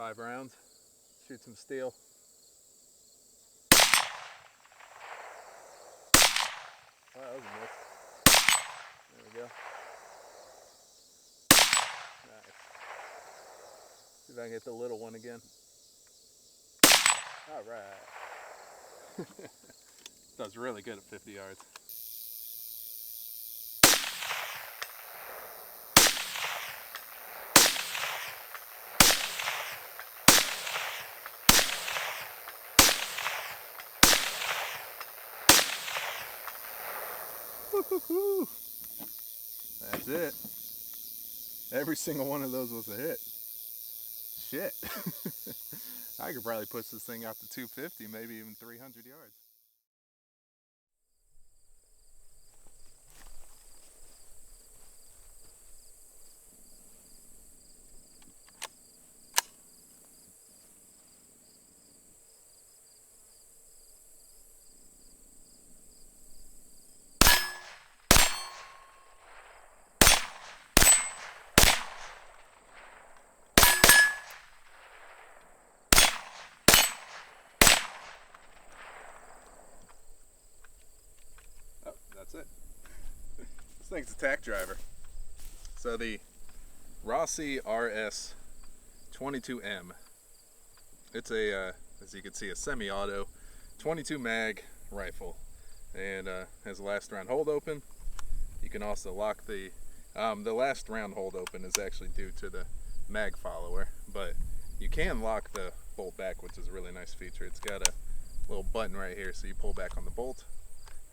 5 rounds, shoot some steel. Oh, that was a miss. There we go. Nice. See if I can get the little one again. All right. Does really good at 50 yards. Woo-hoo-hoo. That's it. Every single one of those was a hit. Shit. I could probably push this thing out to 250, maybe even 300 yards. That's it. This thing's a tack driver. So the Rossi RS22M. It's a, as you can see, a semi-auto 22 mag rifle, and has a last round hold open. You can also lock the last round hold open is actually due to the mag follower, but you can lock the bolt back, which is a really nice feature. It's got a little button right here, so you pull back on the bolt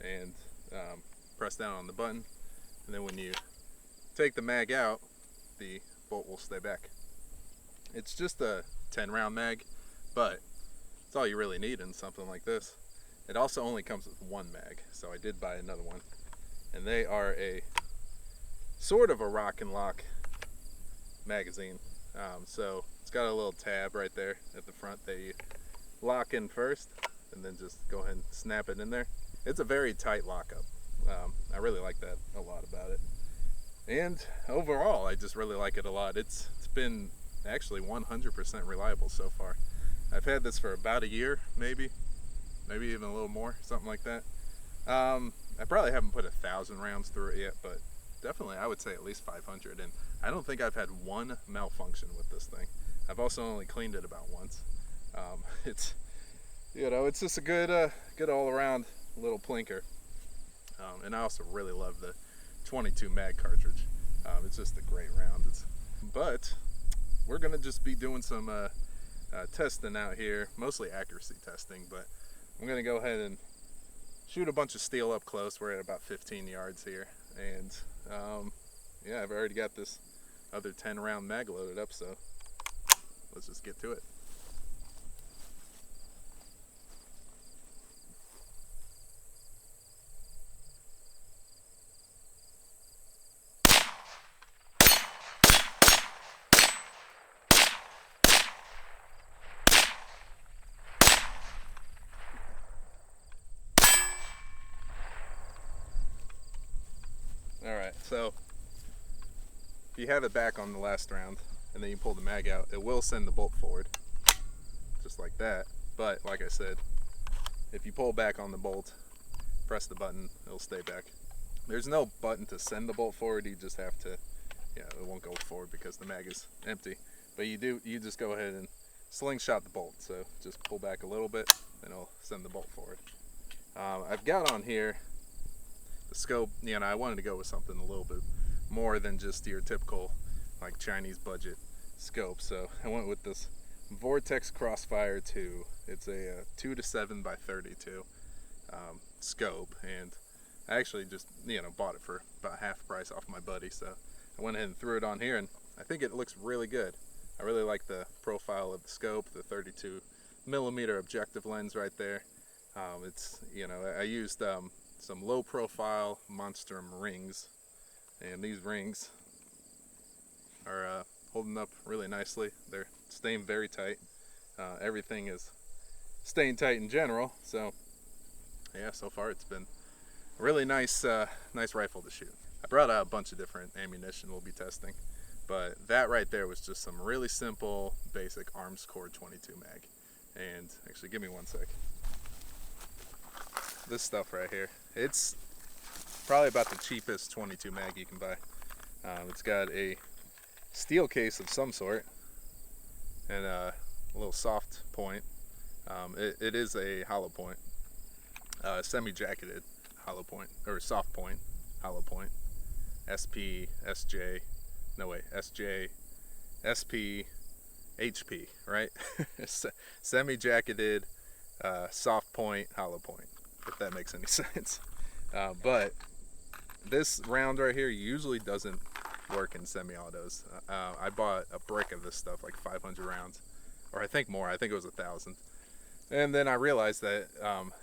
and press down on the button, and then when you take the mag out, the bolt will stay back. It's just a 10 round mag, but it's all you really need in something like this. It also only comes with one mag, so I did buy another one, and they are a sort of a rock and lock magazine. So it's got a little tab right there at the front that you lock in first, and then just go ahead and snap it in there. It's a very tight lockup. I really like that a lot about it. And overall, I just really like it a lot. It's been actually 100% reliable so far. I've had this for about a year, maybe even a little more, something like that. I probably haven't put 1,000 rounds through it yet, but definitely I would say at least 500. And I don't think I've had one malfunction with this thing. I've also only cleaned it about once. It's, you know, it's just a good all-around little plinker. And I also really love the 22 mag cartridge. It's just a great round. But we're gonna just be doing some testing out here, mostly accuracy testing, but I'm gonna go ahead and shoot a bunch of steel up close. We're at about 15 yards here, and yeah, I've already got this other 10 round mag loaded up, so let's just get to it. Alright, so if you have it back on the last round and then you pull the mag out, it will send the bolt forward, just like that. But like I said, if you pull back on the bolt, press the button, it'll stay back. There's no button to send the bolt forward, you just have to, yeah, it won't go forward because the mag is empty. But you just go ahead and slingshot the bolt, so just pull back a little bit and it'll send the bolt forward. I've got on here the scope. You know, I wanted to go with something a little bit more than just your typical like Chinese budget scope, so I went with this Vortex Crossfire 2. It's a 2 to 7 by 32 scope, and I actually just, you know, bought it for about half price off my buddy, so I went ahead and threw it on here, and I think it looks really good. I really like the profile of the scope, the 32mm objective lens right there. It's, you know, I used some low profile Monstrum rings, and these rings are holding up really nicely. They're staying very tight. Everything is staying tight in general, so yeah, so far it's been a really nice nice rifle to shoot. I brought out a bunch of different ammunition we'll be testing. But that right there was just some really simple, basic Armscor 22 mag. And actually, give me one sec. This stuff right here, it's probably about the cheapest 22 mag you can buy. It's got a steel case of some sort and a little soft point. It is a hollow point, semi-jacketed hollow point, or soft point hollow point. SP, SJ, no wait, SJ, SP, HP, right? Semi-jacketed soft point hollow point, if that makes any sense. But this round right here usually doesn't work in semi-autos. I bought a brick of this stuff, like 500 rounds, or I think more. I think it was 1,000. And then I realized that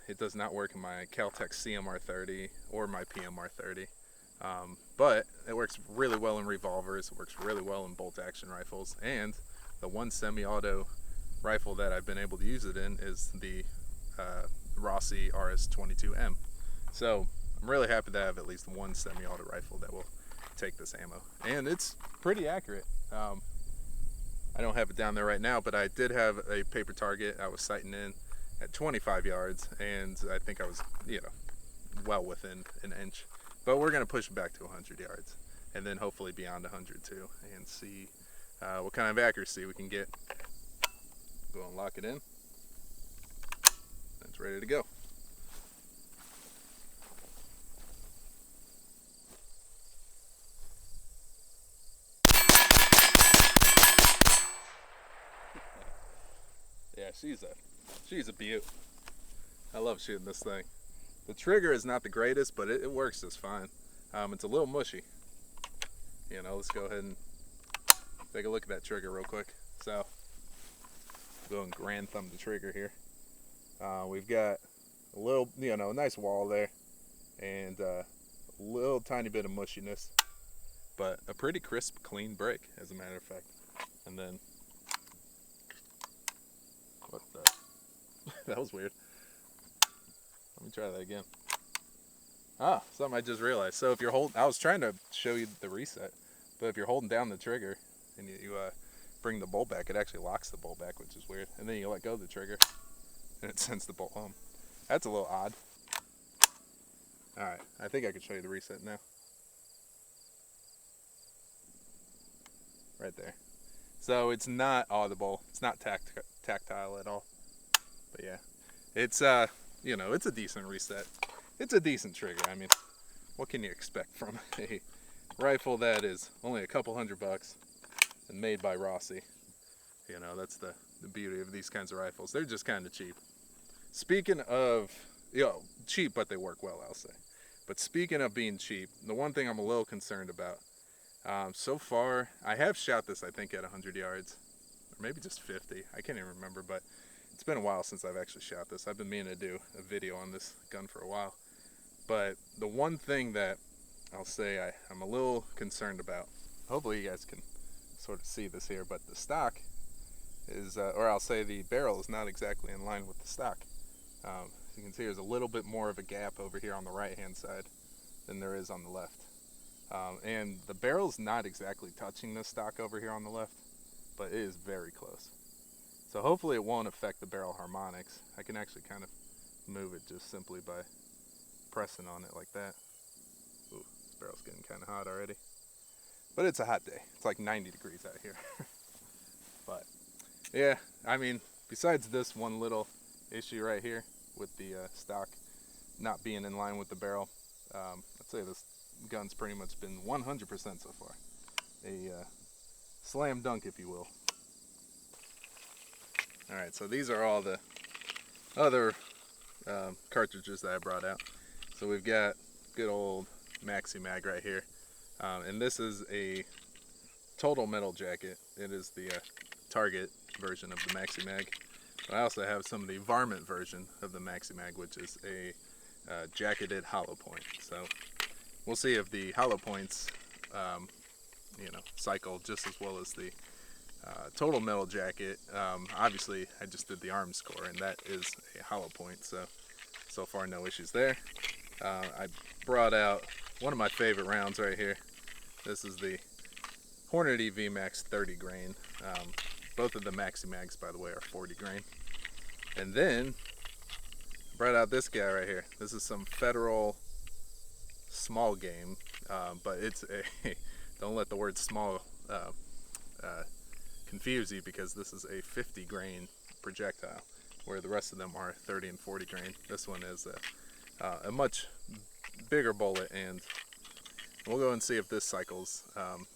it does not work in my Caltech CMR30 or my PMR30. But it works really well in revolvers. It works really well in bolt action rifles. And the one semi-auto rifle that I've been able to use it in is the Rossi RS22M. So I'm really happy to have at least one semi-auto rifle that will take this ammo. And it's pretty accurate. I don't have it down there right now, but I did have a paper target I was sighting in at 25 yards, and I think I was, well within an inch. But we're going to push it back to 100 yards, and then hopefully beyond 100 too, and see what kind of accuracy we can get. Go and lock it in. It's ready to go. Yeah, she's a beaut. I love shooting this thing. The trigger is not the greatest, but it works just fine. It's a little mushy. Let's go ahead and take a look at that trigger real quick. So, go and grand thumb the trigger here. We've got a little, a nice wall there, and a little tiny bit of mushiness, but a pretty crisp, clean break, as a matter of fact. And then, what the? That was weird. Let me try that again. Something I just realized. So if you're holding, I was trying to show you the reset, but if you're holding down the trigger and you bring the bolt back, it actually locks the bolt back, which is weird. And then you let go of the trigger, and it sends the bolt home. That's a little odd. All right, I think I can show you the reset now. Right there. So it's not audible. It's not tactile at all. But yeah, it's it's a decent reset. It's a decent trigger. I mean, what can you expect from a rifle that is only a couple $100 and made by Rossi? That's the beauty of these kinds of rifles. They're just kind of cheap. Speaking of, cheap, but they work well, I'll say. But speaking of being cheap, the one thing I'm a little concerned about, so far, I have shot this, I think, at 100 yards, or maybe just 50. I can't even remember, but it's been a while since I've actually shot this. I've been meaning to do a video on this gun for a while. But the one thing that I'll say I'm a little concerned about, hopefully you guys can sort of see this here, but the stock is, or I'll say the barrel is not exactly in line with the stock. As you can see, there's a little bit more of a gap over here on the right hand side than there is on the left. And the barrel's not exactly touching this stock over here on the left, but it is very close. So hopefully it won't affect the barrel harmonics. I can actually kind of move it just simply by pressing on it like that. Ooh, this barrel's getting kind of hot already. But it's a hot day. It's like 90 degrees out here. But yeah, I mean, besides this one little issue right here with the stock not being in line with the barrel, I'd say this gun's pretty much been 100% so far. A slam dunk, if you will. Alright, so these are all the other cartridges that I brought out. So we've got good old Maxi Mag right here. And this is a total metal jacket. It is the Target version of the Maxi Mag. But I also have some of the varmint version of the Maxi Mag, which is a jacketed hollow point. So we'll see if the hollow points cycle just as well as the total metal jacket. Obviously I just did the Armscor, and that is a hollow point, so far no issues there. I brought out one of my favorite rounds right here. This is the Hornady VMAX 30 grain. Both of the Maxi Mags, by the way, are 40 grain. And then I brought out this guy right here. This is some Federal small game, but it's a don't let the word small confuse you, because this is a 50 grain projectile, where the rest of them are 30 and 40 grain. This one is a much bigger bullet, and we'll go and see if this cycles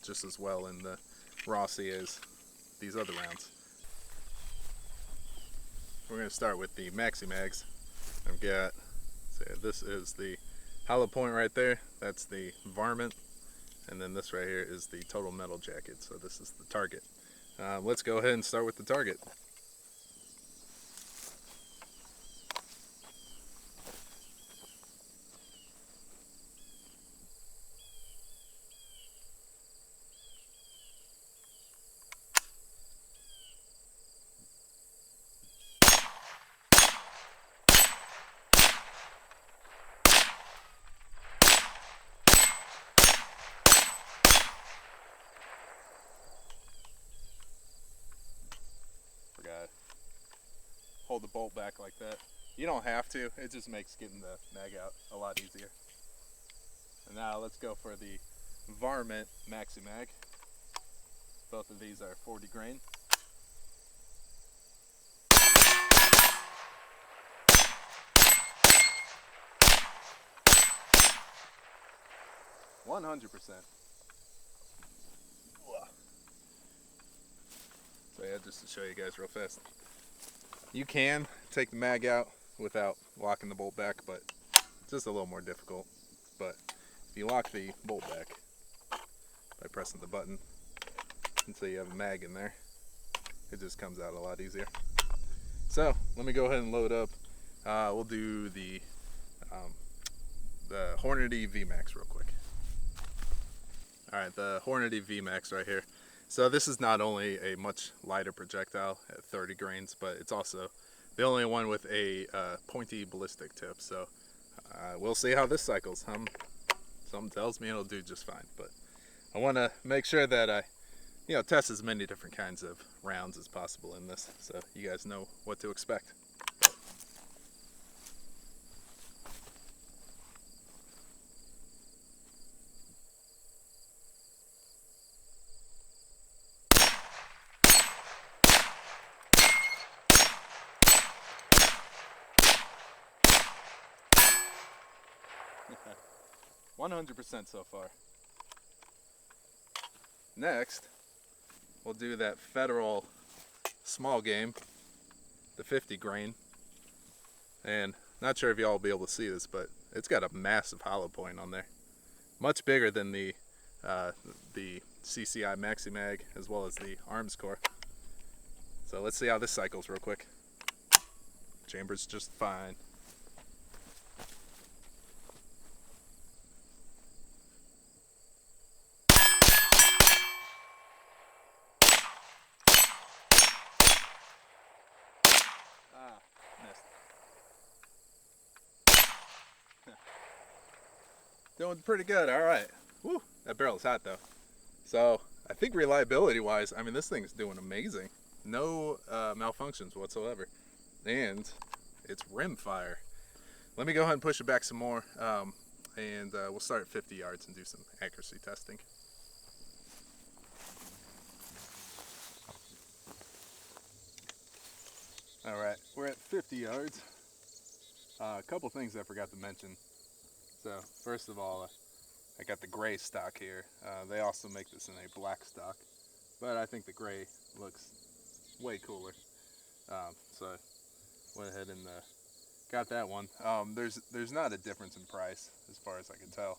just as well in the Rossi as these other rounds. We're going to start with the Maxi Mags. I've got, this is the hollow point right there, that's the varmint, and then this right here is the total metal jacket, so this is the target. Let's go ahead and start with the target. Hold the bolt back like that. You don't have to, it just makes getting the mag out a lot easier. And now let's go for the Varmint Maxi Mag. Both of these are 40 grain. $100%. So yeah, just to show you guys real fast. You can take the mag out without locking the bolt back, but it's just a little more difficult. But if you lock the bolt back by pressing the button until you have a mag in there, it just comes out a lot easier. So let me go ahead and load up. We'll do the Hornady VMAX real quick. Alright, the Hornady VMAX right here. So this is not only a much lighter projectile at 30 grains, but it's also the only one with a pointy ballistic tip. So we'll see how this cycles. Something tells me it'll do just fine, but I want to make sure that I test as many different kinds of rounds as possible in this, so you guys know what to expect. Okay. 100% so far. Next, we'll do that Federal small game, the 50 grain. And not sure if y'all will be able to see this, but it's got a massive hollow point on there. Much bigger than the CCI Maxi Mag as well as the Armscor. So let's see how this cycles real quick. Chamber's just fine. Missed. Doing pretty good, all right. Woo, that barrel's hot though. So I think reliability wise, I mean, this thing's doing amazing. No malfunctions whatsoever. And it's rim fire. Let me go ahead and push it back some more, and we'll start at 50 yards and do some accuracy testing. All right, we're at 50 yards. A couple things I forgot to mention. So first of all, I got the gray stock here. They also make this in a black stock, but I think the gray looks way cooler. So I went ahead and got that one. There's not a difference in price as far as I can tell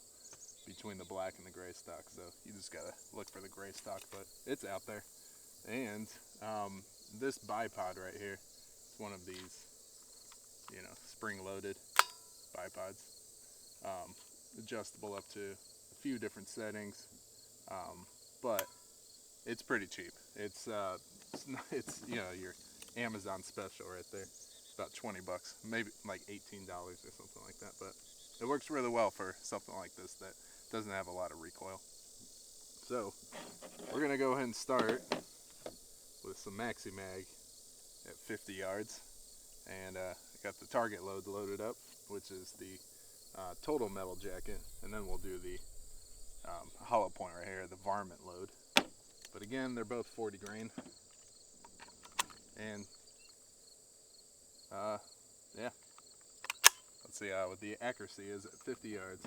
between the black and the gray stock, so you just gotta look for the gray stock, but it's out there. And this bipod right here, it's one of these, spring-loaded bipods, adjustable up to a few different settings, but it's pretty cheap. It's your Amazon special right there. It's about 20 bucks, maybe like $18 or something like that, but it works really well for something like this that doesn't have a lot of recoil. So we're gonna go ahead and start with some maxi mag at 50 yards, and I got the target load loaded up, which is the total metal jacket, and then we'll do the hollow point right here, the varmint load. But again, they're both 40 grain, and yeah, let's see what the accuracy is at 50 yards.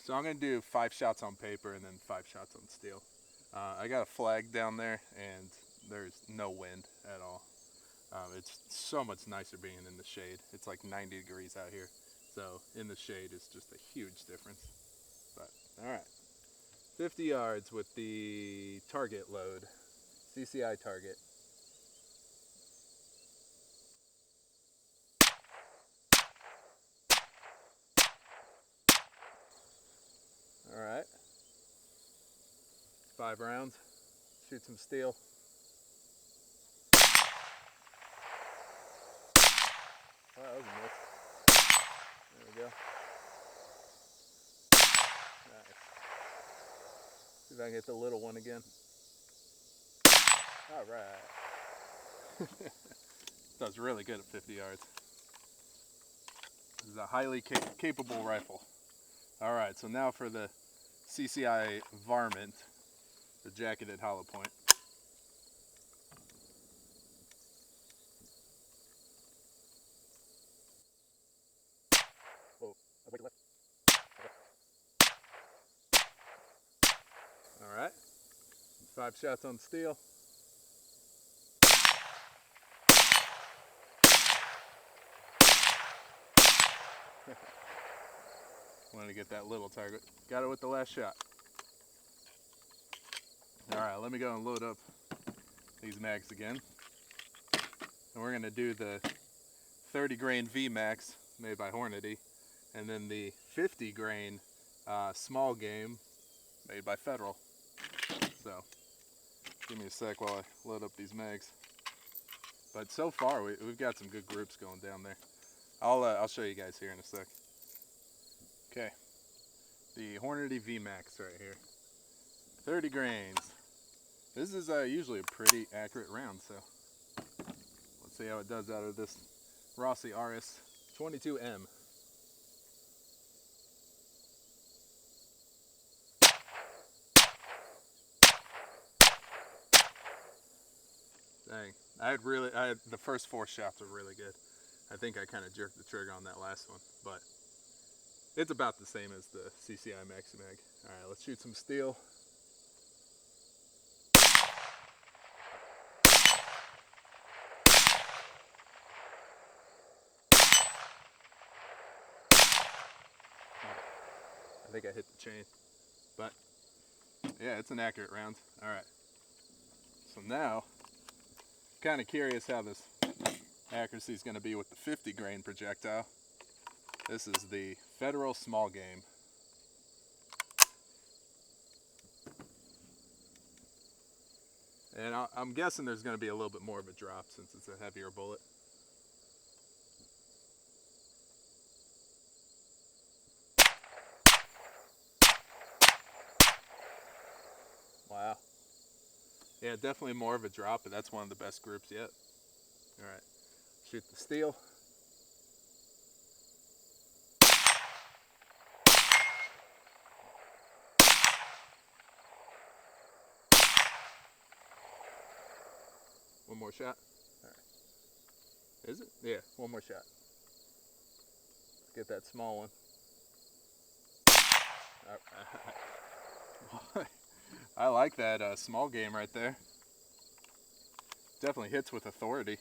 So I'm going to do 5 shots on paper and then 5 shots on steel. I got a flag down there and there's no wind at all. It's so much nicer being in the shade. It's like 90 degrees out here. So in the shade is just a huge difference. But alright, 50 yards with the target load, CCI target. Alright, 5 rounds, shoot some steel. Oh, that was a miss. There we go. Nice. See if I can get the little one again. Alright. Does really good at 50 yards. This is a highly capable rifle. Alright, so now for the CCI varmint, the jacketed hollow point. Whoa, I'd like it left. Okay. Alright, 5 shots on steel. Wanted to get that little target. Got it with the last shot. Alright, let me go and load up these mags again. And we're going to do the 30 grain V max made by Hornady, and then the 50 grain small game made by Federal. So give me a sec while I load up these mags. But so far we've got some good groups going down there. I'll show you guys here in a sec. Okay, the Hornady V max right here, 30 grains. This is usually a pretty accurate round, so let's see how it does out of this Rossi RS22M. Dang, the first 4 shots were really good. I think I kind of jerked the trigger on that last one, but it's about the same as the CCI Maxi Mag. Alright, let's shoot some steel. I think I hit the chain, but yeah, it's an accurate round. Alright, so now, kind of curious how this accuracy is going to be with the 50 grain projectile. This is the Federal small game. And I'm guessing there's going to be a little bit more of a drop since it's a heavier bullet. Wow. Yeah, definitely more of a drop, but that's one of the best groups yet. Alright, shoot the steel. One more shot. Alright. Is it? Yeah, one more shot. Let's get that small one. Alright. I like that small game right there. Definitely hits with authority.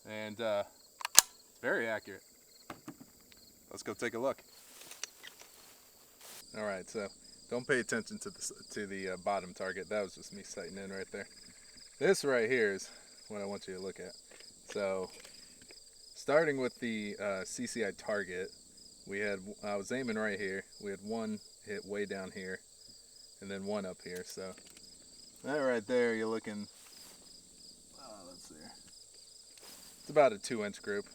And it's very accurate. Let's go take a look. Alright, so don't pay attention to the bottom target. That was just me sighting in right there. This right here is what I want you to look at. So, starting with the CCI target, I was aiming right here. We had one hit way down here, and then one up here. So, that right there, you're looking. Let's see. It's about a 2-inch group,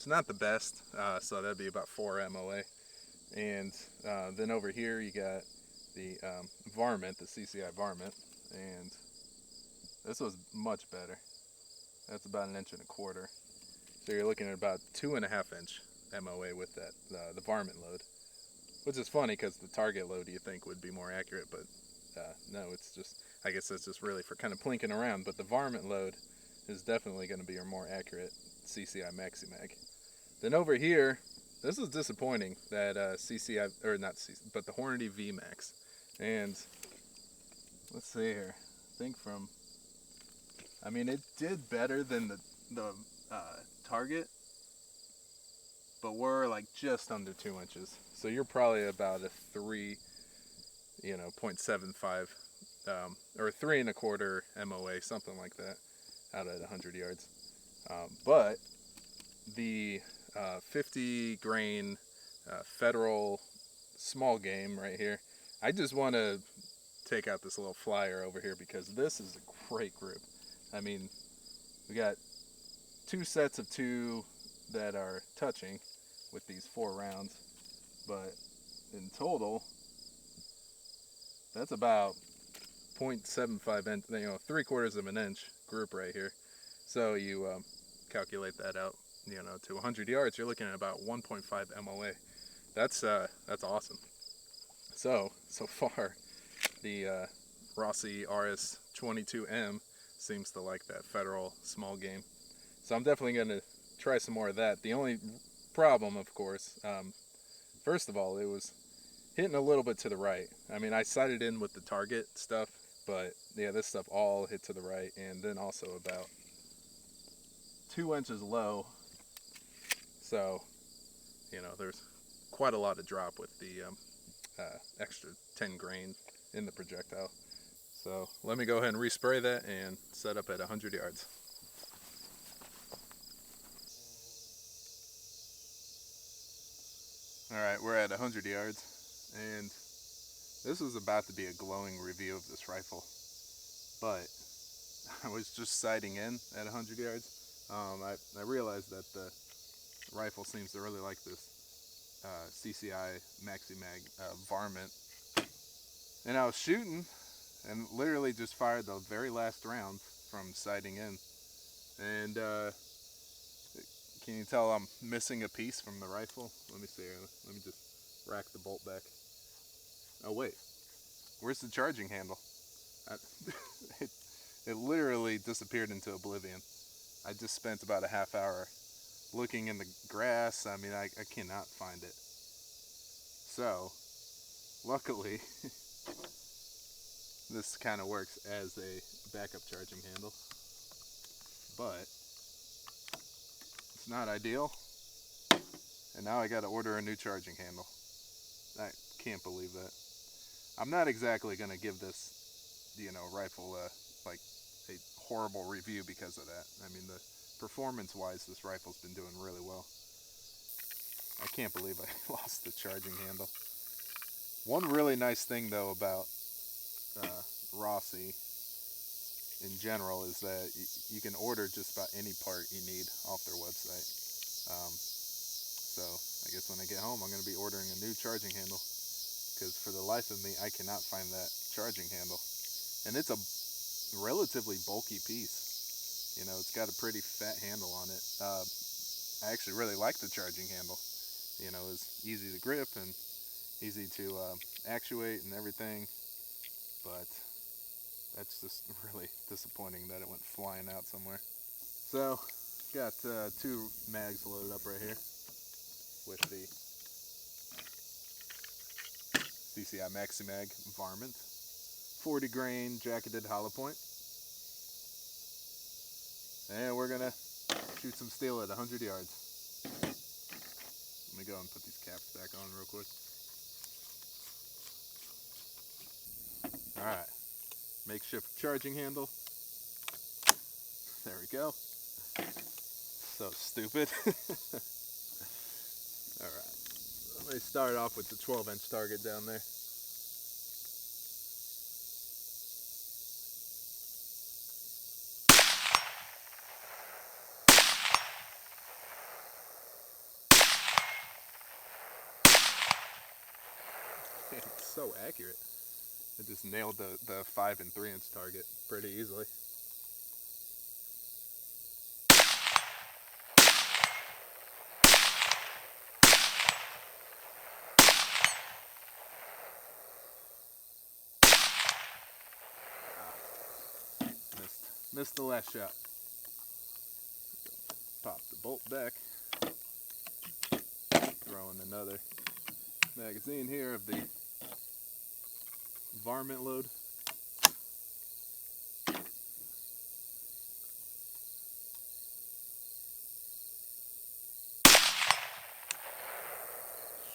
It's not the best, so that'd be about 4 MOA. And then over here you got the varmint, the CCI varmint, and this was much better. That's about 1.25 inches. So you're looking at about 2.5 inch MOA with that the varmint load, which is funny because the target load you think would be more accurate, but no, it's just, I guess that's just really for kind of plinking around. But the varmint load is definitely going to be your more accurate CCI Maxi Mag. Then over here, this is disappointing that CCI, or not CCI, but the Hornady VMAX. And let's see here, I think from, I mean, it did better than the target, but we're like just under 2 inches. So you're probably about a 3, 0.75, or 3.25 MOA, something like that, out at 100 yards. But the 50 grain federal small game right here, I just want to take out this little flyer over here because this is a great group. I mean, we got 2 sets of 2 that are touching with these 4 rounds, but in total that's about 0.75 inch, 3/4 of an inch group right here. So you calculate that out, to 100 yards, you're looking at about 1.5 MOA. That's awesome. So far, the Rossi RS22M seems to like that federal small game. So I'm definitely going to try some more of that. The only problem, of course, first of all, it was hitting a little bit to the right. I mean, I sighted in with the target stuff, but yeah, this stuff all hit to the right, and then also about 2 inches low. So, there's quite a lot of drop with the extra 10 grain in the projectile. So let me go ahead and respray that and set up at 100 yards. Alright, we're at 100 yards, and this was about to be a glowing review of this rifle, but I was just sighting in at 100 yards. I realized that the rifle seems to really like this CCI Maxi Mag varmint, and I was shooting and literally just fired the very last round from sighting in, and can you tell I'm missing a piece from the rifle? Let me see here. Let me just rack the bolt back. Oh wait, where's the charging handle? It literally disappeared into oblivion. I just spent about a half hour looking in the grass. I mean, I cannot find it. So, luckily, this kind of works as a backup charging handle, but it's not ideal. And now I got to order a new charging handle. I can't believe that. I'm not exactly going to give this, rifle like a horrible review because of that. I mean, the performance-wise, this rifle's been doing really well. I can't believe I lost the charging handle. One really nice thing, though, about Rossi in general is that you can order just about any part you need off their website. So I guess when I get home, I'm going to be ordering a new charging handle, because for the life of me, I cannot find that charging handle. And it's a relatively bulky piece. It's got a pretty fat handle on it. I actually really like the charging handle. It's easy to grip and easy to actuate and everything, but that's just really disappointing that it went flying out somewhere. So, got 2 mags loaded up right here with the CCI Maxi Mag varmint, 40 grain jacketed hollow point, and we're gonna shoot some steel at 100 yards. Let me go and put these caps back on real quick. Alright, makeshift charging handle. There we go. So stupid. Alright, let me start off with the 12-inch target down there. It's so accurate. I just nailed the 5 and 3 inch target pretty easily. Missed the last shot. Pop the bolt back. Throw in another magazine here of the varmint load.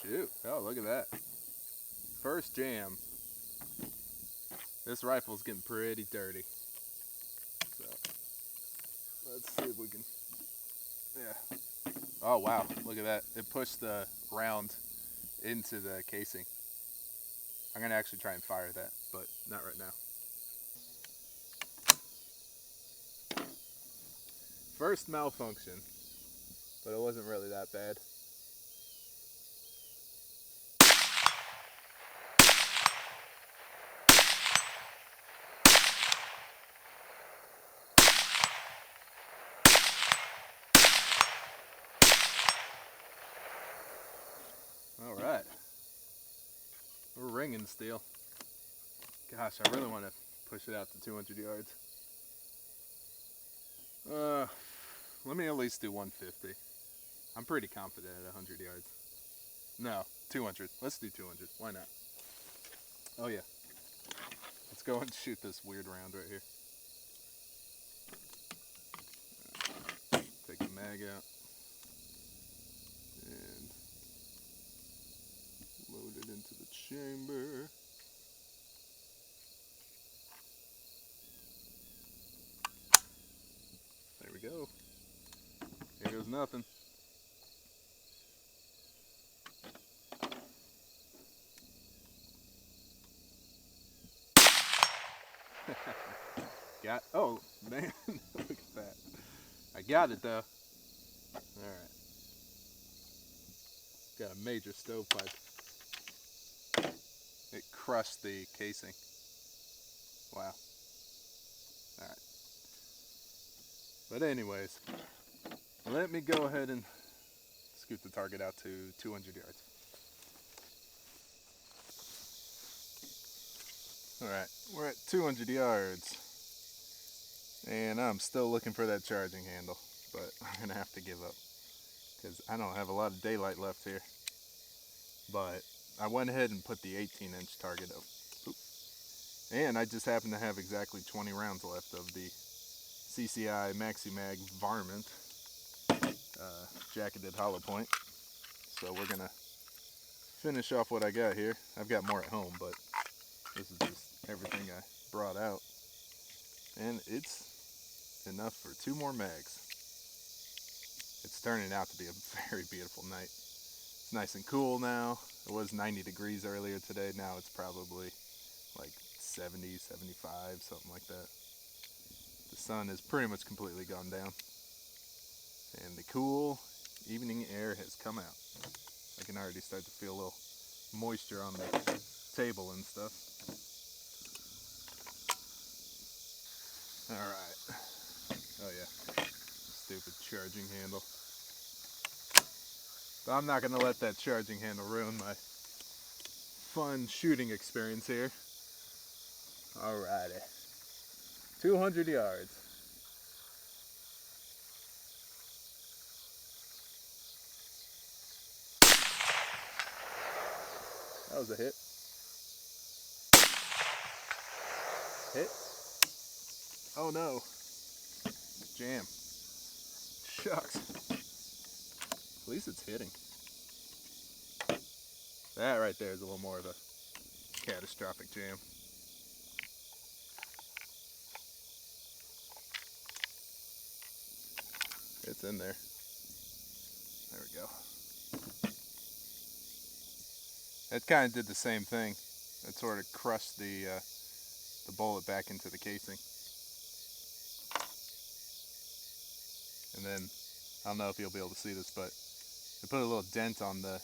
Shoot. Oh, look at that. First jam. This rifle's getting pretty dirty. So, let's see if we can... Yeah. Oh, wow. Look at that. It pushed the round into the casing. I'm going to actually try and fire that, but not right now. First malfunction, but it wasn't really that bad. All right. We're ringing steel. Gosh, I really want to push it out to 200 yards. Let me at least do 150. I'm pretty confident at 100 yards. No, 200. Let's do 200. Why not? Oh yeah. Let's go and shoot this weird round right here. Take the mag out. And load it into the chamber. There we go. Here goes nothing. Oh man, look at that. I got it though. Alright. Got a major stovepipe. It crushed the casing. Wow. Alright. But anyways, let me go ahead and scoot the target out to 200 yards. Alright, we're at 200 yards. And I'm still looking for that charging handle, but I'm going to have to give up because I don't have a lot of daylight left here. But I went ahead and put the 18-inch target up. Oop. And I just happen to have exactly 20 rounds left of the CCI Maxi-Mag Varmint jacketed hollow point. So we're going to finish off what I got here. I've got more at home, but this is just everything I brought out. And it's enough for 2 more mags. It's turning out to be a very beautiful night. It's nice and cool now. It was 90 degrees earlier today. Now it's probably like 70, 75, something like that. The sun has pretty much completely gone down. And the cool evening air has come out. I can already start to feel a little moisture on the table and stuff. Alright. Oh yeah. Stupid charging handle. But I'm not going to let that charging handle ruin my fun shooting experience here. Alrighty. 200 yards. That was a hit. Hit. Oh no. Jam. Shucks. At least it's hitting. That right there is a little more of a catastrophic jam. It's in there. There we go. It kind of did the same thing. It sort of crushed the bullet back into the casing. And then, I don't know if you'll be able to see this, but it put a little dent on the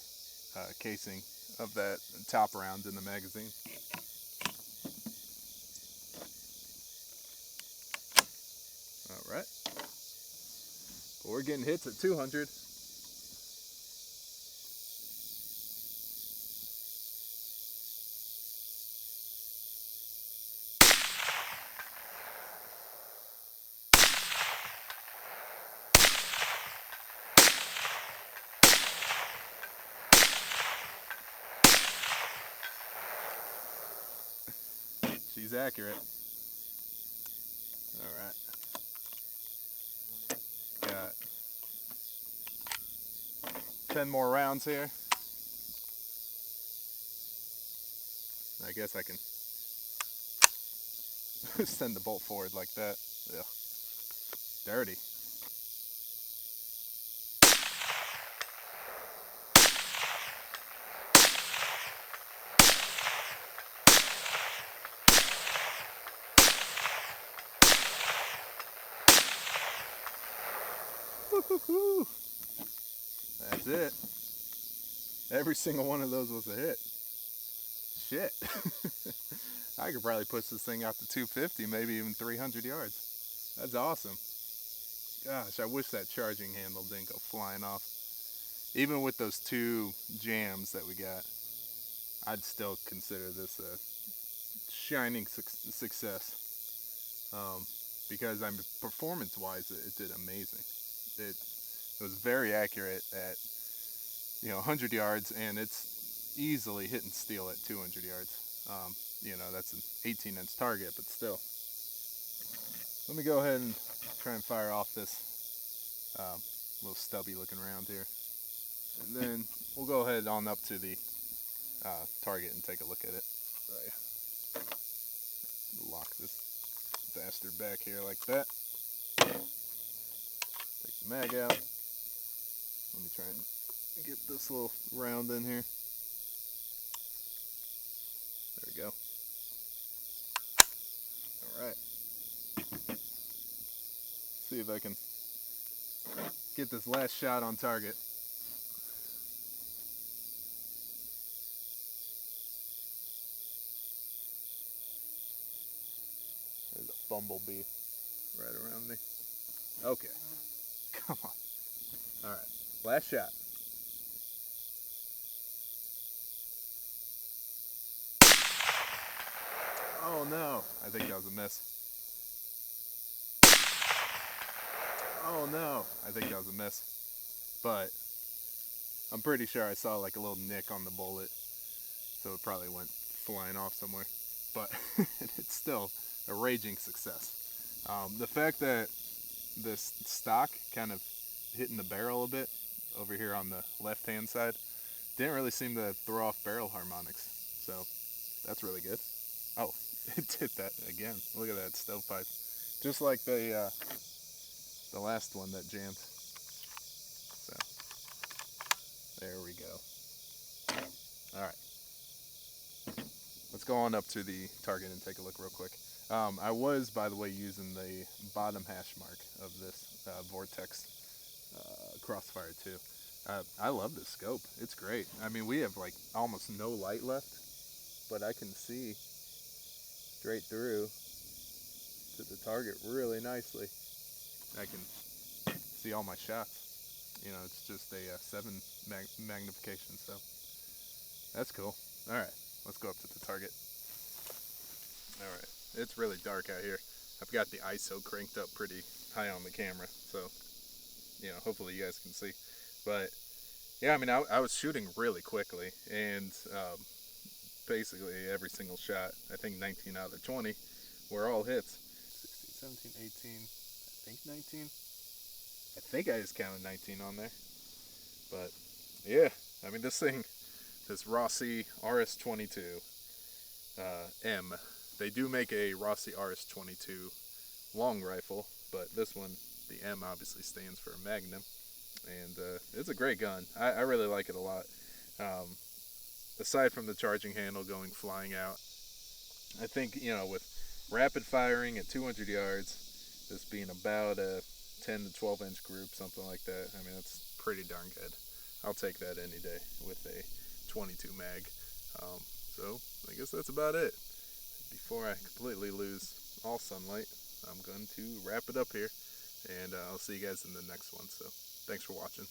casing of that top round in the magazine. All right, well, we're getting hits at 200. She's accurate. All right. Got 10 more rounds here. I guess I can send the bolt forward like that. Ugh. Dirty. Woo-hoo-hoo. That's it. Every single one of those was a hit. Shit. I could probably push this thing out to 250, maybe even 300 yards. That's awesome. Gosh, I wish that charging handle didn't go flying off. Even with those 2 jams that we got, I'd still consider this a shining success. Because performance-wise, it did amazing. It was very accurate at 100 yards, and it's easily hitting steel at 200 yards. That's an 18-inch target, but still. Let me go ahead and try and fire off this little stubby looking round here. And then we'll go ahead on up to the target and take a look at it. Lock this bastard back here like that. Take the mag out. Let me try and get this little round in here. There we go. Alright. See if I can get this last shot on target. There's a bumblebee right around me. Okay. Come on. Alright. Last shot. Oh no. I think that was a miss. Oh no. I think that was a miss. But I'm pretty sure I saw like a little nick on the bullet. So it probably went flying off somewhere. But it's still a raging success. The fact that this stock kind of hitting the barrel a bit over here on the left hand side didn't really seem to throw off barrel harmonics, so that's really good. Oh, it did that again. Look at that stovepipe, just like the last one that jammed. So there we go. All right, let's go on up to the target and take a look real quick. I was, by the way, using the bottom hash mark of this Vortex Crossfire 2. I love this scope. It's great. I mean, we have like almost no light left, but I can see straight through to the target really nicely. I can see all my shots. It's just a 7 magnification, so that's cool. All right, let's go up to the target. All right. It's really dark out here. I've got the ISO cranked up pretty high on the camera, so hopefully you guys can see. But yeah, I mean, I was shooting really quickly, and basically every single shot, I think 19 out of the 20 were all hits. 16, 17, 18, I think 19. I think I just counted 19 on there. But yeah, I mean, this Rossi RS22M. They do make a Rossi RS22 long rifle, but this one, the M, obviously stands for a Magnum, and it's a great gun. I really like it a lot. Aside from the charging handle going flying out, I think, with rapid firing at 200 yards, this being about a 10 to 12 inch group, something like that, I mean, that's pretty darn good. I'll take that any day with a 22 mag. So I guess that's about it. Before I completely lose all sunlight, I'm going to wrap it up here, and I'll see you guys in the next one. So thanks for watching.